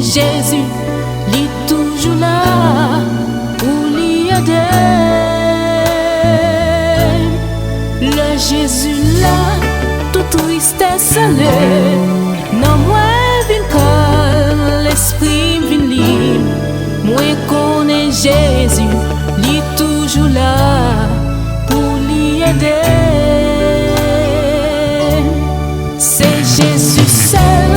Jésus, il est toujours là pour l'y aider. Le Jésus là, tout tristesse non moi vin calme, l'esprit vin libre. Moi connais Jésus, il est toujours là pour l'y aider. C'est Jésus seul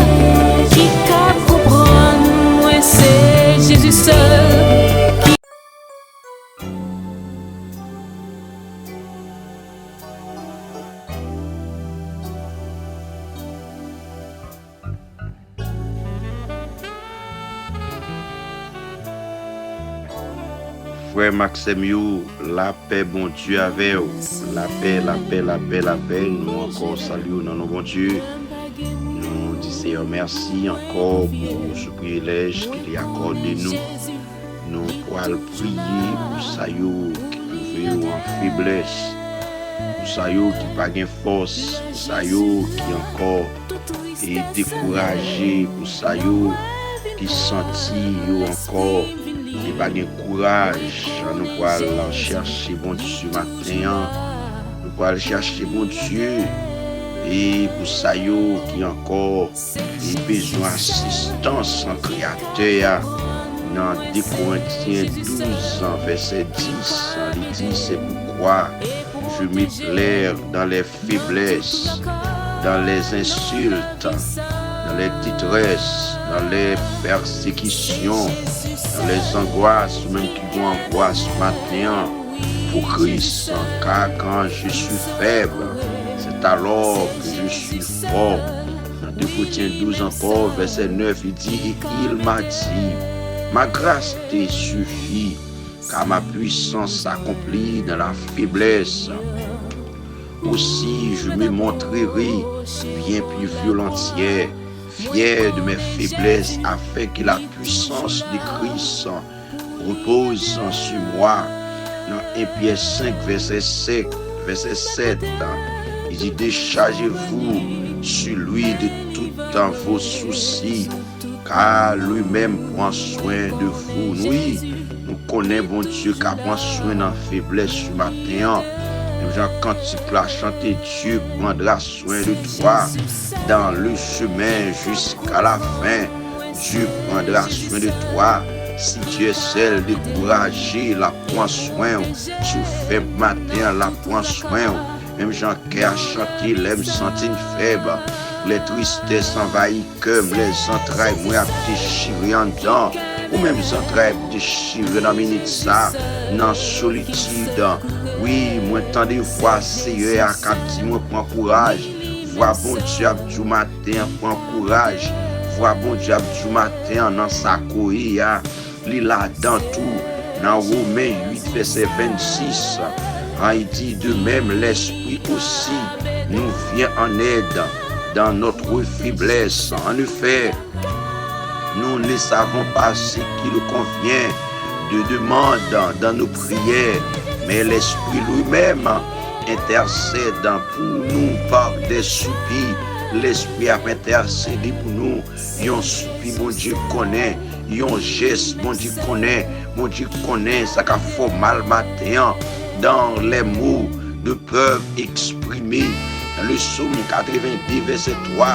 qui cap comprendre. C'est Jésus seul qui... Frère Maxime, la paix, bon Dieu, avec vous. La paix, la paix, la paix, la paix. Nous encore saluons dans nos bon Dieu. Nous disons merci encore pour ce privilège qu'il a accordé nous. Nous pourrons prier pour ça qui trouve en faiblesse, pour ça qui n'a pas de force, pour ça qui est encore découragé, pour ça qui sentit encore qui n'a pas de courage. Nous pourrons chercher bon Dieu matin. Nous pourrons chercher bon Dieu. Et pour ça, qui encore besoin d'assistance en créateur, dans 2 Corinthiens 12, verset 10, il dit c'est pourquoi je me plais dans les faiblesses, dans les insultes, dans les détresses, dans les persécutions, dans les angoisses, même qui vont angoisse matin pour Christ, car quand je suis faible, c'est alors que je suis fort. Dans 2 Corinthiens 12 encore, verset 9, il dit, il m'a dit, ma grâce te suffit, car ma puissance s'accomplit dans la faiblesse. Aussi, je me montrerai bien plus volontiers, fier de mes faiblesses, afin que la puissance de Christ repose sur moi. Dans 1 Pierre 5, verset 7, il dit, déchargez-vous sur lui de tous vos soucis, car lui-même prend soin de vous. Oui, nous connaissons bon Dieu qui prend soin de la faiblesse ce matin. Quand tu peux chanter, Dieu prendra soin de toi dans le chemin jusqu'à la fin. Dieu prendra soin de toi. Si tu es seul, découragé, la prend soin. Tu fais matin, la prend soin. Même Jean qui a chanté, l'aime sentir faible. Les tristesses envahissent comme les entrailles, moi à déchirer en dedans. Ou même les entrailles déchirer dans minute ça, dans solitude. Oui, moi tant de fois, c'est à capter, moi prends courage. Vois bon Dieu du matin, prends courage. Vois bon Dieu du matin dans sa couille, il là dans tout. Dans Romains 8, verset 26. Il dit de même l'Esprit aussi nous vient en aide dans notre faiblesse. En effet, nous ne savons pas ce qu'il convient de demander dans nos prières, mais l'Esprit lui-même intercède pour nous par des soupirs. L'Esprit a intercédé pour nous. Un soupir, mon Dieu connaît. Un geste, mon Dieu connaît. Mon Dieu connaît ça qu'a fait mal matin. Dans les mots ne peuvent exprimer. Dans le psaume 90, verset 3,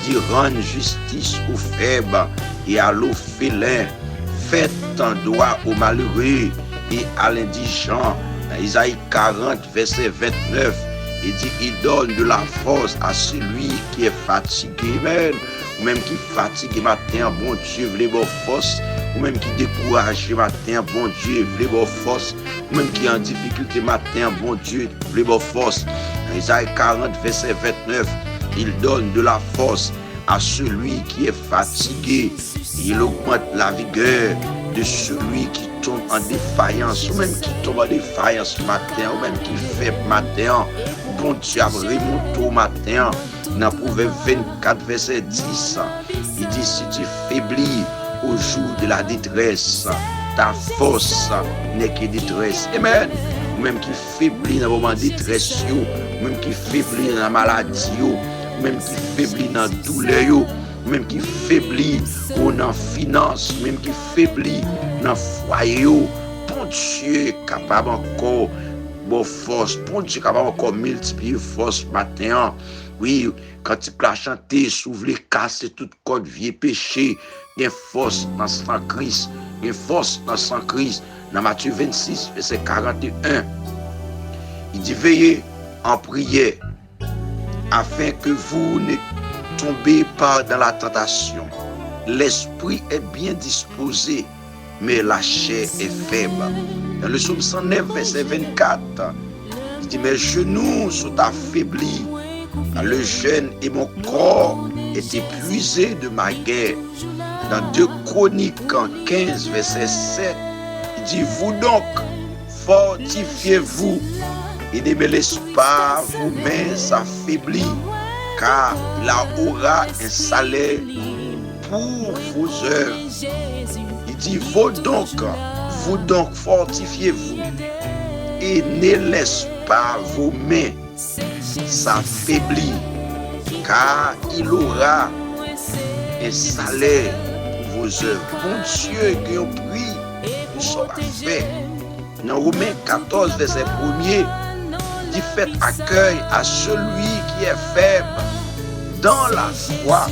il dit rendre justice aux faibles et à l'orphelin. Faites un droit aux malheureux et à l'indigent. Dans Isaïe 40, verset 29, il dit il donne de la force à celui qui est fatigué, même. Ou même qui fatigue matin, bon Dieu, voulez vos forces. Ou même qui décourage matin, bon Dieu, voulez vos forces. Ou même qui est en difficulté matin, bon Dieu, voulez vos forces. Dans Isaïe 40, verset 29, il donne de la force à celui qui est fatigué. Il augmente la vigueur de celui qui tombe en défaillance, ou même qui tombe en défaillance matin, ou même qui fait matin. Bon Dieu a remonté au matin. Dans Proverbe 24, verset 10, il dit, si tu faiblis au jour de la détresse, ta force n'est que détresse. Amen. Ou même qui faiblit dans le moment de détresse, ou même qui faiblit dans la maladie, ou même qui faiblit dans la douleur, ou même qui faiblit dans la finance, ou même qui faiblit dans le foyer. Bon Dieu est capable encore de force. Bon Dieu est capable encore de multiplier force matin. Oui, quand tu peux chanter, s'ouvrir, casser toute corde, vieux péché, il y a force dans sang Christ, il y a force dans sang Christ. Dans Matthieu 26, verset 41, il dit, veillez en prière, afin que vous ne tombez pas dans la tentation. L'esprit est bien disposé, mais la chair est faible. Dans le psaume 109, verset 24, il dit, mes genoux sont affaiblis. Le jeûne et mon corps est épuisé de ma guerre. Dans 2 Chroniques 15, verset 7, il dit, vous donc, fortifiez-vous et ne me laissez pas vos mains affaiblies, car il aura un salaire pour vos œuvres. Il dit, vous donc, fortifiez-vous et ne laissez pas vos mains s'affaiblit, car il aura un salaire pour vos œuvres. Bon Dieu, qui ont pris, nous sommes faits. Dans Romains 14, verset 1er, dit, faites accueil à celui qui est faible dans la foi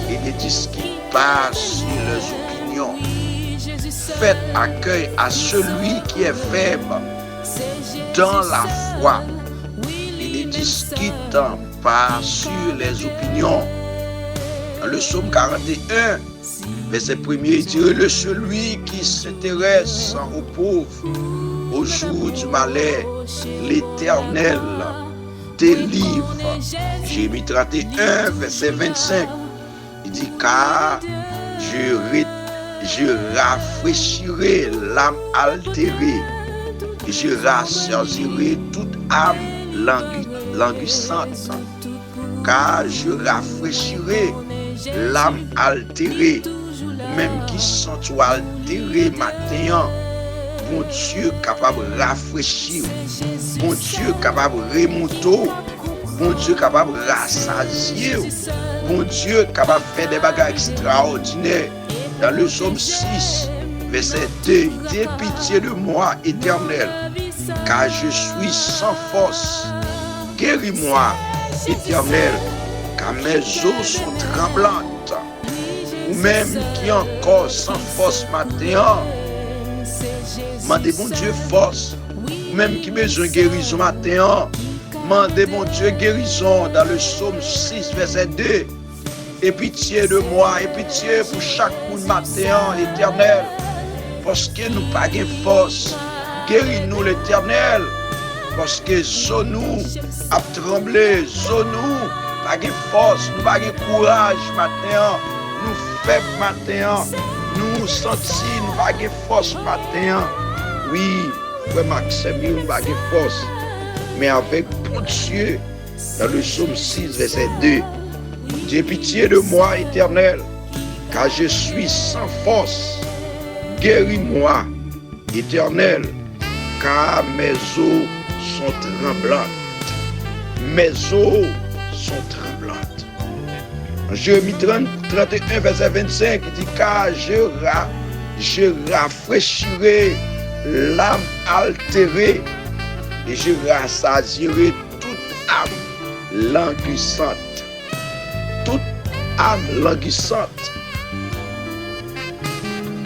et ne discute pas sur les opinions. Faites accueil à celui qui est faible dans la foi. Ne discutant pas sur les opinions. Dans le psaume 41, verset 1er, il dit, le celui qui s'intéresse aux pauvres au jour du malheur, l'Éternel délivre. Jérémie 31, verset 25, il dit, car je rafraîchirai l'âme altérée et je rassasirai toute âme languissante, car je rafraîchirai l'âme altérée, même qui sont altérés matin. Bon Dieu capable de rafraîchir, bon Dieu capable de remonter, bon Dieu capable de rassasier, bon Dieu capable de faire des bagages extraordinaires. Dans le psaume 6, verset 2, il dit, aie pitié de moi, Éternel, car je suis sans force. Guéris-moi, Éternel, car mes os sont tremblantes. Ou même qui encore sans force matin, mandez mon Dieu force. Ou même qui besoin de guérison matin, mandez mon Dieu guérison. Dans le psaume 6, verset 2, aie pitié de moi, aie pitié pour chaque monde matin, l'Éternel, parce que nous n'avons pas de force. Guéris-nous, l'Éternel, parce que nous a tremblé, nous pas de force, nous pas de courage matin, nous faibles matin, nous sentis, nous pas de force matin. Oui, frère Maxime, nous pas de force, mais avec bon Dieu, dans le psaume 6, verset 2, j'ai pitié de moi, Éternel, car je suis sans force. Guéris-moi, Éternel, car mes os sont tremblantes. Mes os sont tremblantes. En Jérémie 31, verset 25, il dit, car je rafraîchirai l'âme altérée et je rassasierai toute âme languissante. Toute âme languissante.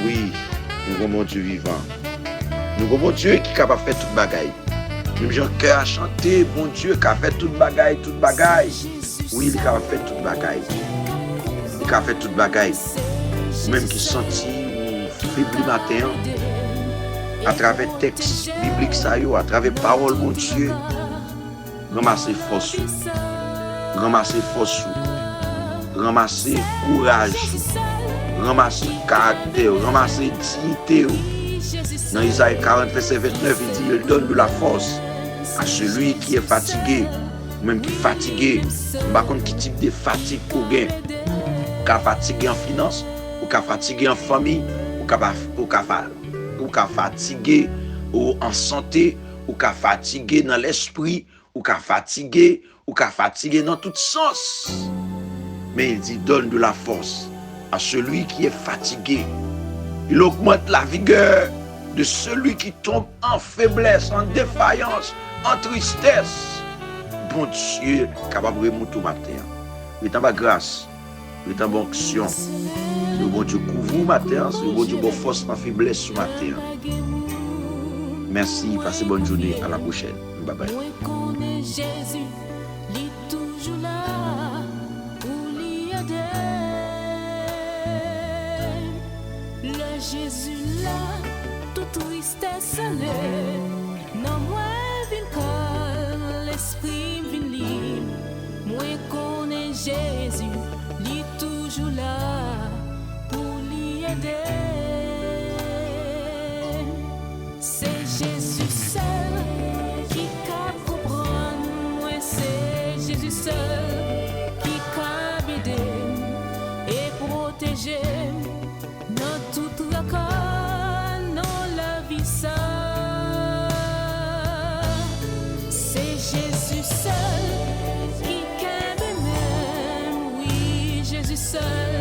Oui, nous avons Dieu vivant. Nous avons Dieu qui est capable de faire toute bagaille. Même j'ai un cœur à chanter, bon Dieu qui a fait toute bagaille, toute bagaille. Oui, il est capable de faire toute bagaille. Il est capable de faire toute bagaille. Même qui sentit ou faibli matin, à travers texte biblique, à travers parole, mon Dieu, ramasser force, ramasser force, ramasser courage, ramasser caractère, ramasser dignité. Dans Isaïe 40, verset 29, il dit, il donne de la force à celui qui est fatigué, même qui est fatigué. Par contre, qui type de fatigue pour gagner? Ou fatigué en finance, ou fatigué en famille, ou fatigué en santé, ou fatigué dans l'esprit, ou fatigué dans tout sens. Mais il dit, donne de la force à celui qui est fatigué. Il augmente la vigueur de celui qui tombe en faiblesse, en défaillance, en tristesse. Bon Dieu, capable de remonter ma terre. Il est en bas grâce, il est en bonne action. C'est le bon Dieu couvre ma terre, c'est le bon Dieu qui force ma faiblesse sur ma terre. Merci, passez bonne journée, à la prochaine. Bye bye. Jésus, il est toujours là, où il y a le Jésus là, toute tristesse là, non moi vin calme, l'esprit vin libre, moi connais Jésus, il est toujours là, pour l'y aider. C'est Jésus seul qui peut comprendre, moi c'est Jésus seul qui peut aider et protéger dans toute la cas, dans la vie ça. C'est Jésus seul qui peut même, oui Jésus seul.